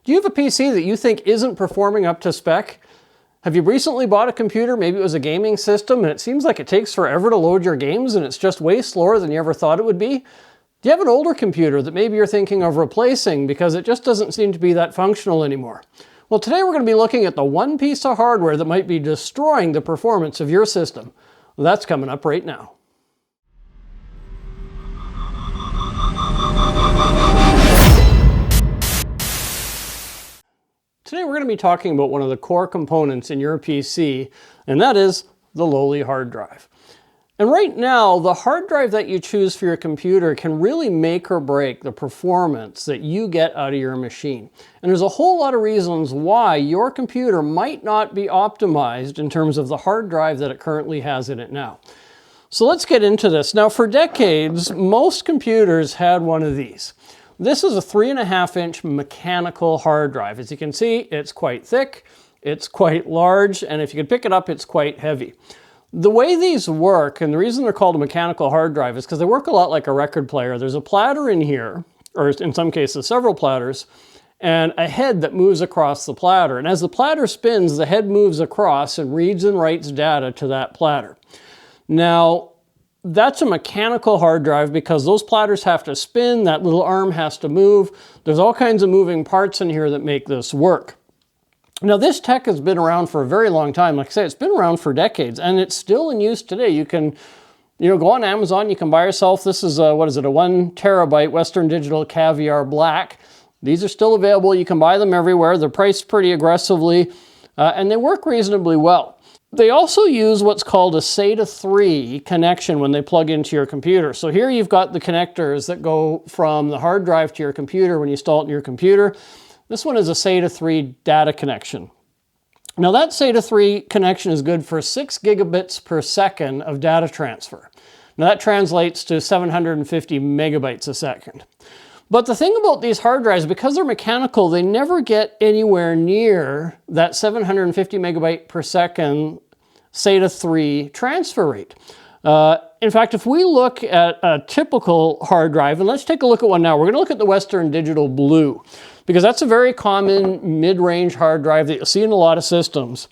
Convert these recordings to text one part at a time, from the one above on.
Do you have a PC that you think isn't performing up to spec? Have you recently bought a computer, maybe it was a gaming system, and it seems like it takes forever to load your games and it's just way slower than you ever thought it would be? Do you have an older computer that maybe you're thinking of replacing because it just doesn't seem to be that functional anymore? Well, today we're going to be looking at the one piece of hardware that might be destroying the performance of your system. Well, that's coming up right now. Today we're going to be talking about one of the core components in your PC, and that is the lowly hard drive. And right now, the hard drive that you choose for your computer can really make or break the performance that you get out of your machine. And there's a whole lot of reasons why your computer might not be optimized in terms of the hard drive that it currently has in it now. So let's get into this. Now, for decades, most computers had one of these. This is a 3.5-inch mechanical hard drive. As you can see, it's quite thick, it's quite large, and if you can pick it up, it's quite heavy. The way these work, and the reason they're called a mechanical hard drive, is because they work a lot like a record player. There's a platter in here, or in some cases several platters, and a head that moves across the platter. And as the platter spins, the head moves across and reads and writes data to that platter. Now, that's a mechanical hard drive because those platters have to spin, that little arm has to move. There's all kinds of moving parts in here that make this work. Now, this tech has been around for a very long time. Like I say, it's been around for decades, and it's still in use today. You can, go on Amazon, you can buy yourself, this is a 1 terabyte Western Digital Caviar Black. These are still available. You can buy them everywhere. They're priced pretty aggressively, and they work reasonably well. They also use what's called a SATA 3 connection when they plug into your computer. So here you've got the connectors that go from the hard drive to your computer when you install it in your computer. This one is a SATA 3 data connection. Now that SATA 3 connection is good for 6 gigabits per second of data transfer. Now that translates to 750 megabytes a second. But the thing about these hard drives, because they're mechanical, they never get anywhere near that 750 megabyte per second SATA 3 transfer rate. In fact, if we look at a typical hard drive, and let's take a look at one now. We're going to look at the Western Digital Blue, because that's a very common mid-range hard drive that you'll see in a lot of systems.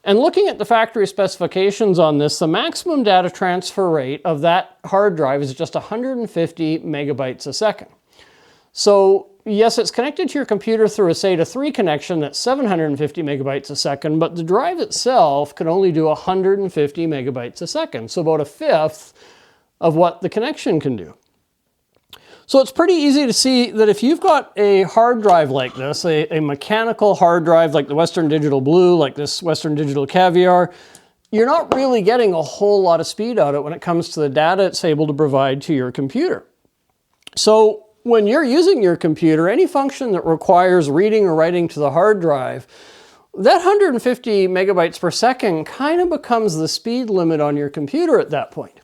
And looking at the factory specifications on this, the maximum data transfer rate of that hard drive is just 150 megabytes a second. So yes, it's connected to your computer through a SATA 3 connection that's 750 megabytes a second, but the drive itself can only do 150 megabytes a second, so about a fifth of what the connection can do. So it's pretty easy to see that if you've got a hard drive like this, a mechanical hard drive like the Western Digital Blue, like this Western Digital Caviar, you're not really getting a whole lot of speed out of it when it comes to the data it's able to provide to your computer. So when you're using your computer, any function that requires reading or writing to the hard drive, that 150 megabytes per second kind of becomes the speed limit on your computer at that point.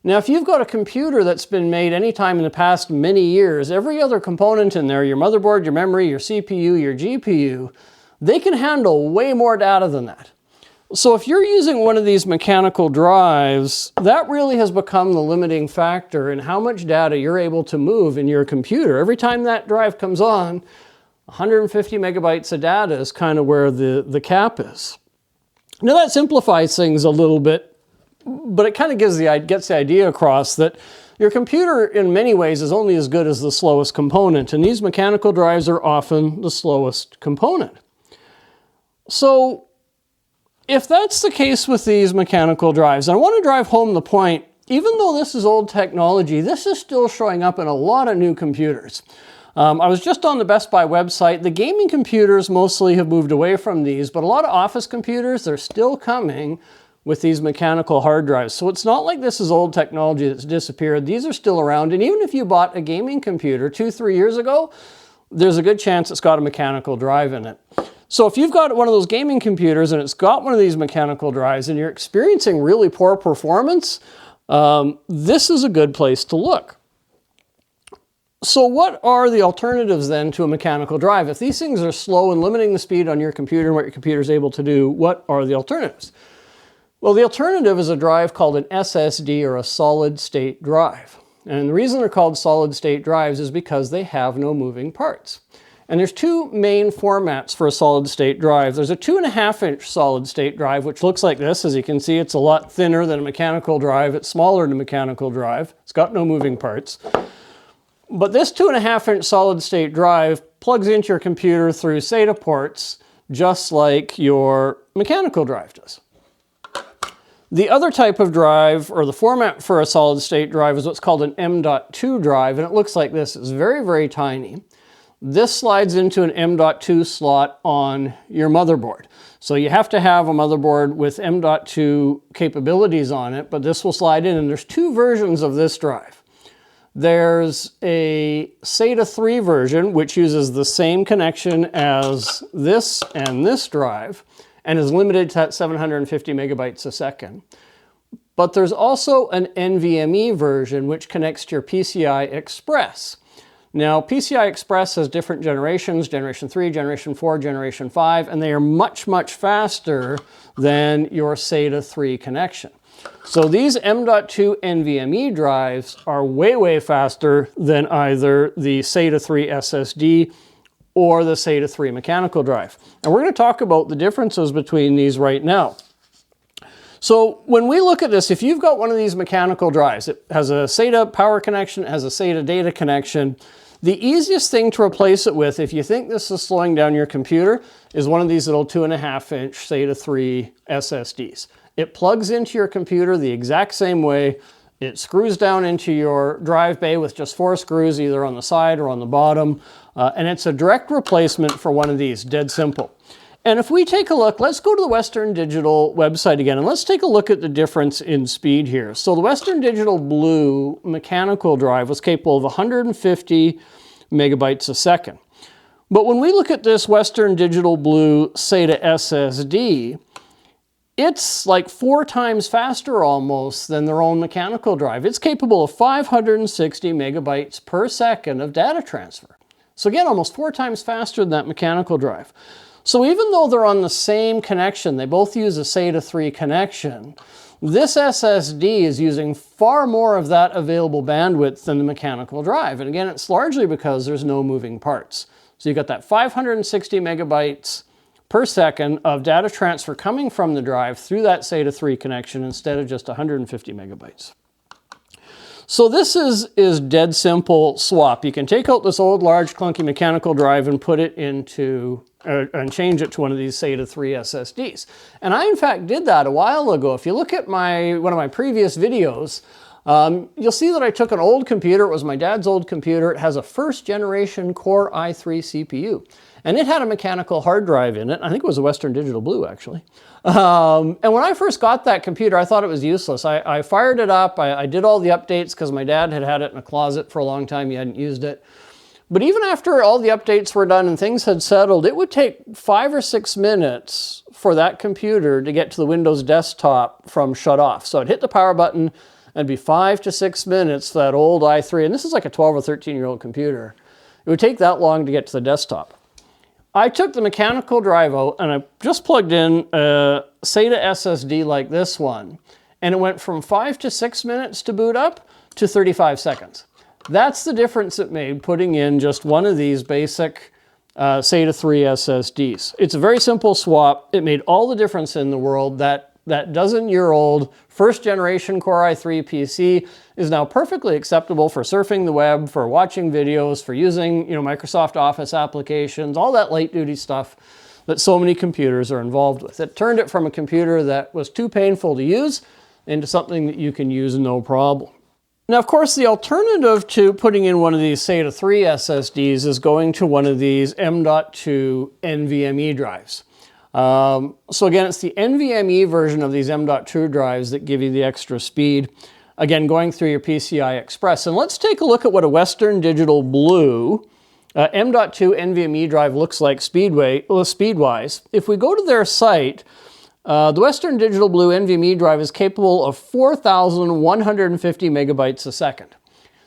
Now, if you've got a computer that's been made anytime in the past many years, every other component in there, your motherboard, your memory, your CPU, your GPU, they can handle way more data than that. So if you're using one of these mechanical drives, that really has become the limiting factor in how much data you're able to move in your computer. Every time that drive comes on, 150 megabytes of data is kind of where the cap is. Now that simplifies things a little bit, but it kind of gets the idea across that your computer in many ways is only as good as the slowest component, and these mechanical drives are often the slowest component. So if that's the case with these mechanical drives, and I want to drive home the point, even though this is old technology, this is still showing up in a lot of new computers. I was just on the Best Buy website. The gaming computers mostly have moved away from these, but a lot of office computers, they're still coming with these mechanical hard drives. So it's not like this is old technology that's disappeared. These are still around, and even if you bought a gaming computer 2-3 years ago, there's a good chance it's got a mechanical drive in it. So if you've got one of those gaming computers and it's got one of these mechanical drives and you're experiencing really poor performance, this is a good place to look. So what are the alternatives then to a mechanical drive? If these things are slow and limiting the speed on your computer and what your computer is able to do, what are the alternatives? Well, the alternative is a drive called an SSD, or a solid state drive. And the reason they're called solid state drives is because they have no moving parts. And there's two main formats for a solid state drive. There's a 2.5-inch solid state drive, which looks like this. As you can see, it's a lot thinner than a mechanical drive. It's smaller than a mechanical drive. It's got no moving parts. But this 2.5-inch solid state drive plugs into your computer through SATA ports, just like your mechanical drive does. The other type of drive, or the format for a solid state drive, is what's called an M.2 drive, and it looks like this. It's very, very tiny. This slides into an M.2 slot on your motherboard. So you have to have a motherboard with M.2 capabilities on it, but this will slide in, and there's two versions of this drive. There's a SATA 3 version, which uses the same connection as this and this drive, and is limited to that 750 megabytes a second. But there's also an NVMe version, which connects to your PCI Express. Now, PCI Express has different generations, Generation 3, Generation 4, Generation 5, and they are much, much faster than your SATA 3 connection. So these M.2 NVMe drives are way, way faster than either the SATA 3 SSD or the SATA 3 mechanical drive. And we're going to talk about the differences between these right now. So when we look at this, if you've got one of these mechanical drives, it has a SATA power connection, it has a SATA data connection, the easiest thing to replace it with, if you think this is slowing down your computer, is one of these little 2.5-inch SATA 3 SSDs. It plugs into your computer the exact same way. It screws down into your drive bay with just 4 screws, either on the side or on the bottom, and it's a direct replacement for one of these, dead simple. And if we take a look, let's go to the Western Digital website again, and let's take a look at the difference in speed here. So the Western Digital Blue mechanical drive was capable of 150 megabytes a second. But when we look at this Western Digital Blue SATA SSD, it's like 4 times faster almost than their own mechanical drive. It's capable of 560 megabytes per second of data transfer. So again, almost 4 times faster than that mechanical drive. So even though they're on the same connection, they both use a SATA 3 connection, this SSD is using far more of that available bandwidth than the mechanical drive. And again, it's largely because there's no moving parts. So you've got that 560 megabytes per second of data transfer coming from the drive through that SATA 3 connection instead of just 150 megabytes. So this is dead simple swap. You can take out this old, large, clunky mechanical drive and put it into, and change it to one of these SATA 3 SSDs. And I, in fact, did that a while ago. If you look at one of my previous videos, you'll see that I took an old computer. It was my dad's old computer. It has a first-generation Core i3 CPU. And it had a mechanical hard drive in it. I think it was a Western Digital Blue, actually. And when I first got that computer, I thought it was useless. I fired it up. I did all the updates because my dad had had it in a closet for a long time. He hadn't used it. But even after all the updates were done and things had settled, it would take 5 or 6 minutes for that computer to get to the Windows desktop from shut off. So I'd hit the power button, and it'd be 5 to 6 minutes for that old i3. And this is like a 12 or 13-year-old computer. It would take that long to get to the desktop. I took the mechanical drive out and I just plugged in a SATA SSD like this one, and it went from 5 to 6 minutes to boot up to 35 seconds. That's the difference it made putting in just one of these basic SATA 3 SSDs. It's a very simple swap. It made all the difference in the world. That dozen-year-old first-generation Core i3 PC is now perfectly acceptable for surfing the web, for watching videos, for using Microsoft Office applications, all that light-duty stuff that so many computers are involved with. It turned it from a computer that was too painful to use into something that you can use no problem. Now, of course, the alternative to putting in one of these SATA 3 SSDs is going to one of these M.2 NVMe drives. So again, it's the NVMe version of these M.2 drives that give you the extra speed, again, going through your PCI Express. And let's take a look at what a Western Digital Blue M.2 NVMe drive looks like speed-wise. If we go to their site, the Western Digital Blue NVMe drive is capable of 4,150 megabytes a second.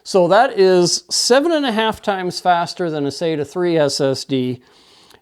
So that is 7.5 times faster than a SATA 3 SSD,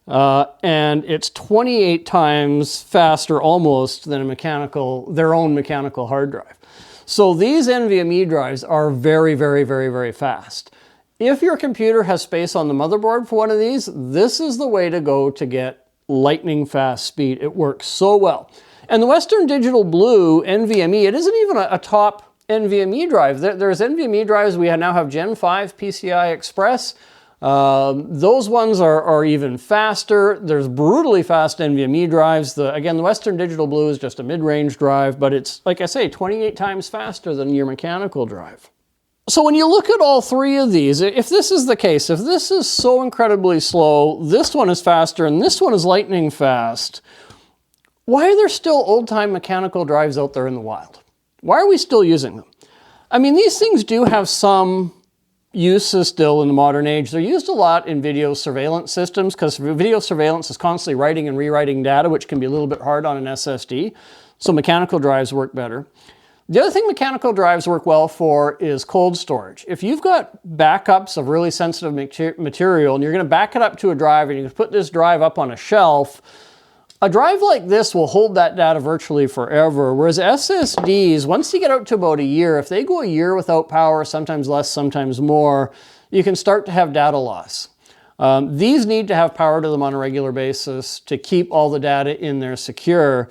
and it's 28 times faster almost than their own mechanical hard drive. So these NVMe drives are very, very, very, very fast. If your computer has space on the motherboard for one of these, this is the way to go to get lightning fast speed. It works so well. And the Western Digital Blue NVMe, it isn't even a top NVMe drive. There's NVMe drives, we now have Gen 5 PCI Express. Those ones are even faster. There's brutally fast NVMe drives. Again, the Western Digital Blue is just a mid-range drive, but it's, like I say, 28 times faster than your mechanical drive. So when you look at all three of these, if this is the case, if this is so incredibly slow, this one is faster, and this one is lightning fast, why are there still old-time mechanical drives out there in the wild? Why are we still using them? I mean, these things do have some uses still in the modern age. They're used a lot in video surveillance systems because video surveillance is constantly writing and rewriting data, which can be a little bit hard on an SSD. So mechanical drives work better. The other thing mechanical drives work well for is cold storage. If you've got backups of really sensitive material and you're going to back it up to a drive and you can put this drive up on a shelf, a drive like this will hold that data virtually forever, whereas SSDs, once you get out to about a year, if they go a year without power, sometimes less, sometimes more, you can start to have data loss. These need to have power to them on a regular basis to keep all the data in there secure.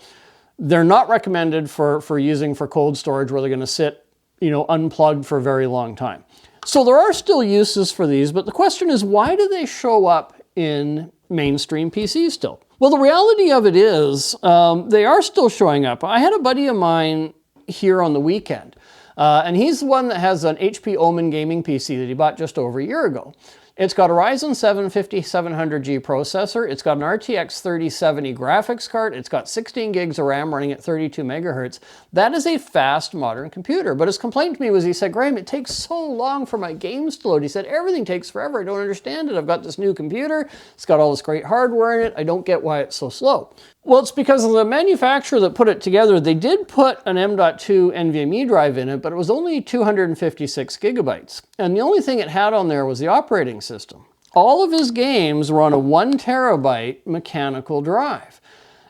They're not recommended for using for cold storage where they're going to sit, unplugged for a very long time. So there are still uses for these, but the question is, why do they show up in mainstream PCs still? Well, the reality of it is they are still showing up. I had a buddy of mine here on the weekend, and he's the one that has an HP Omen gaming PC that he bought just over a year ago. It's got a Ryzen 7 5700G processor. It's got an RTX 3070 graphics card. It's got 16 gigs of RAM running at 32 megahertz. That is a fast modern computer. But his complaint to me was, he said, Graham, it takes so long for my games to load. He said, everything takes forever. I don't understand it. I've got this new computer. It's got all this great hardware in it. I don't get why it's so slow. Well, it's because of the manufacturer that put it together. They did put an M.2 NVMe drive in it, but it was only 256 gigabytes. And the only thing it had on there was the operating system. All of his games were on a 1 terabyte mechanical drive.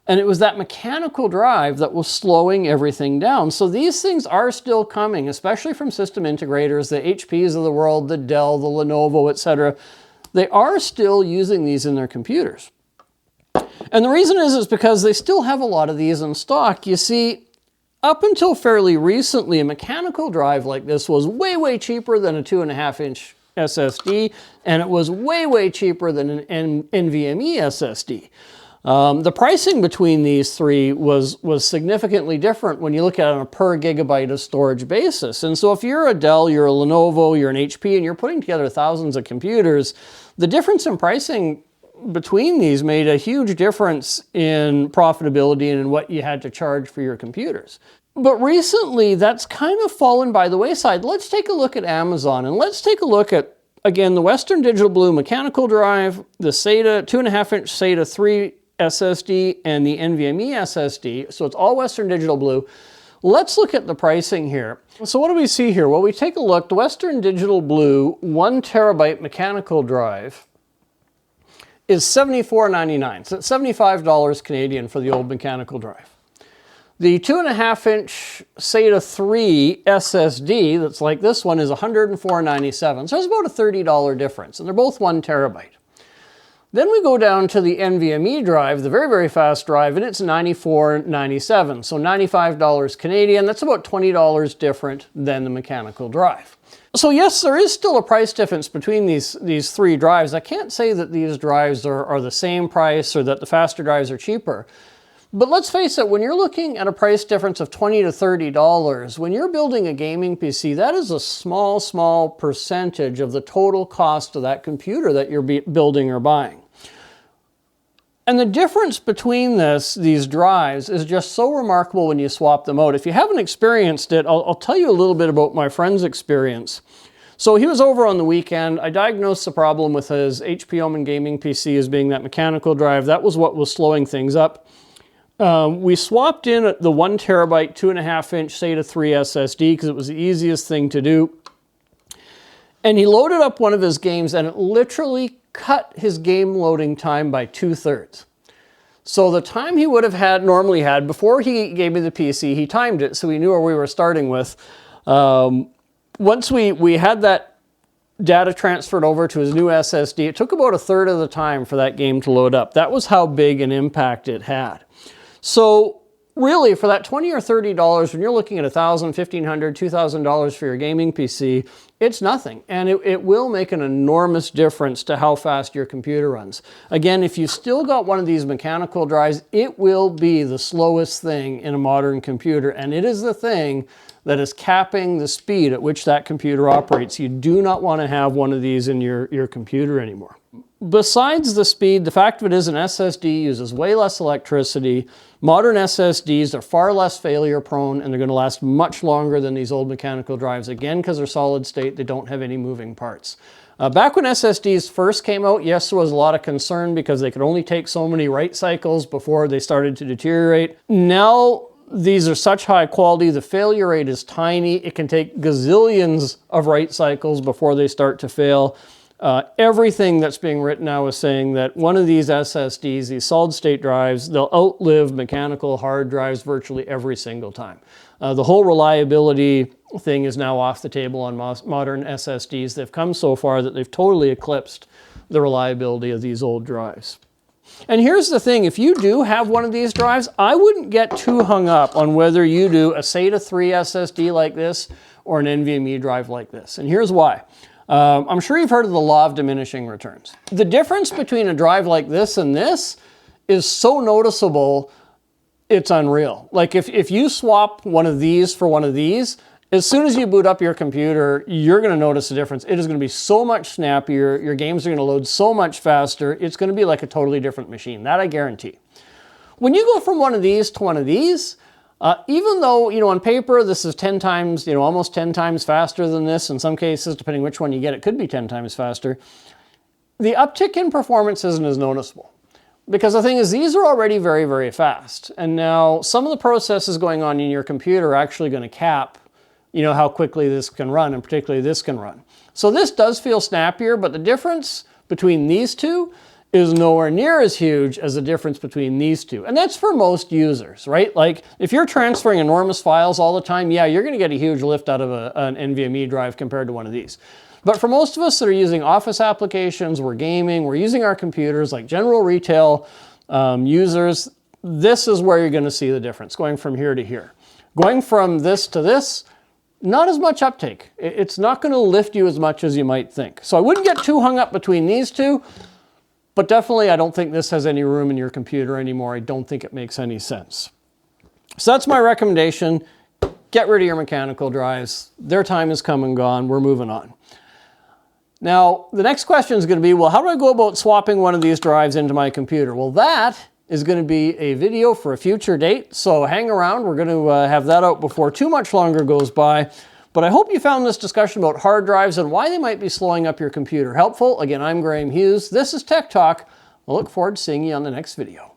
And it was that mechanical drive that was slowing everything down. So these things are still coming, especially from system integrators, the HPs of the world, the Dell, the Lenovo, etc. They are still using these in their computers. And the reason is because they still have a lot of these in stock. You see, up until fairly recently, a mechanical drive like this was way, way cheaper than a 2.5-inch SSD, and it was way, way cheaper than an NVMe SSD. The pricing between these three was significantly different when you look at it on a per gigabyte of storage basis. And so if you're a Dell, you're a Lenovo, you're an HP, and you're putting together thousands of computers, the difference in pricing between these made a huge difference in profitability and in what you had to charge for your computers. But recently, that's kind of fallen by the wayside. Let's take a look at Amazon, and let's take a look at, again, the Western Digital Blue mechanical drive, the SATA 2.5-inch SATA 3 SSD, and the NVMe SSD. So it's all Western Digital Blue. Let's look at the pricing here. So what do we see here? Well, we take a look. The Western Digital Blue 1 terabyte mechanical drive is $74.99. So it's $75 Canadian for the old mechanical drive. The 2.5-inch SATA 3 SSD, that's like this one, is $104.97. So there's about a $30 difference, and they're both 1 terabyte. Then we go down to the NVMe drive, the very, very fast drive, and it's $94.97. So $95 Canadian. That's about $20 different than the mechanical drive. So yes, there is still a price difference between these three drives. I can't say that these drives are the same price or that the faster drives are cheaper. But let's face it, when you're looking at a price difference of $20 to $30, when you're building a gaming PC, that is a small, small percentage of the total cost of that computer that you're building or buying. And the difference between these drives is just so remarkable when you swap them out. If you haven't experienced it, I'll tell you a little bit about my friend's experience. So he was over on the weekend. I diagnosed the problem with his HP Omen gaming PC as being that mechanical drive. That was what was slowing things up. We swapped in the 1 terabyte, 2.5-inch SATA 3 SSD because it was the easiest thing to do. And he loaded up one of his games, and it literally cut his game loading time by 2/3. So the time he would have normally had, before he gave me the PC, he timed it so we knew where we were starting with. Once we had that data transferred over to his new SSD, it took about a third of the time for that game to load up. That was how big an impact it had. So really, for that $20 or $30, when you're looking at $1,000, $1,500, $2,000 for your gaming PC, it's nothing. And it will make an enormous difference to how fast your computer runs. Again, if you still got one of these mechanical drives, it will be the slowest thing in a modern computer. And it is the thing that is capping the speed at which that computer operates. You do not want to have one of these in your computer anymore. Besides the speed, the fact of it is an SSD uses way less electricity. Modern SSDs are far less failure prone, and they're going to last much longer than these old mechanical drives. Again, because they're solid state, they don't have any moving parts. Back when SSDs first came out, yes, there was a lot of concern because they could only take so many write cycles before they started to deteriorate. Now, these are such high quality, the failure rate is tiny. It can take gazillions of write cycles before they start to fail. Everything that's being written now is saying that one of these SSDs, these solid state drives, they'll outlive mechanical hard drives virtually every single time. The whole reliability thing is now off the table on modern SSDs. They've come so far that they've totally eclipsed the reliability of these old drives. And here's the thing, if you do have one of these drives, I wouldn't get too hung up on whether you do a SATA 3 SSD like this or an NVMe drive like this. And here's why. I'm sure you've heard of the law of diminishing returns. The difference between a drive like this and this is so noticeable, it's unreal. Like if you swap one of these for one of these, as soon as you boot up your computer, you're going to notice a difference. It is going to be so much snappier. Your games are going to load so much faster. It's going to be like a totally different machine. That I guarantee. When you go from one of these to one of these, even though, on paper, this is 10 times, almost 10 times faster than this, in some cases, depending which one you get, it could be 10 times faster, the uptick in performance isn't as noticeable. Because the thing is, these are already very, very fast. And now some of the processes going on in your computer are actually going to cap how quickly this can run, and particularly this can run. So this does feel snappier, but the difference between these two is nowhere near as huge as the difference between these two. And that's for most users, right? Like if you're transferring enormous files all the time, yeah, you're going to get a huge lift out of an NVMe drive compared to one of these. But for most of us that are using office applications, we're gaming, we're using our computers, like general retail users, this is where you're going to see the difference, going from here to here. Going from this to this, not as much uptake. It's not going to lift you as much as you might think. So I wouldn't get too hung up between these two, but definitely I don't think this has any room in your computer anymore. I don't think it makes any sense. So that's my recommendation. Get rid of your mechanical drives. Their time has come and gone. We're moving on. Now, the next question is going to be, well, how do I go about swapping one of these drives into my computer? Well, that is going to be a video for a future date, so hang around. We're going to have that out before too much longer goes by. But I hope you found this discussion about hard drives and why they might be slowing up your computer helpful. Again, I'm Graham Hughes. This is Tech Talk. I look forward to seeing you on the next video.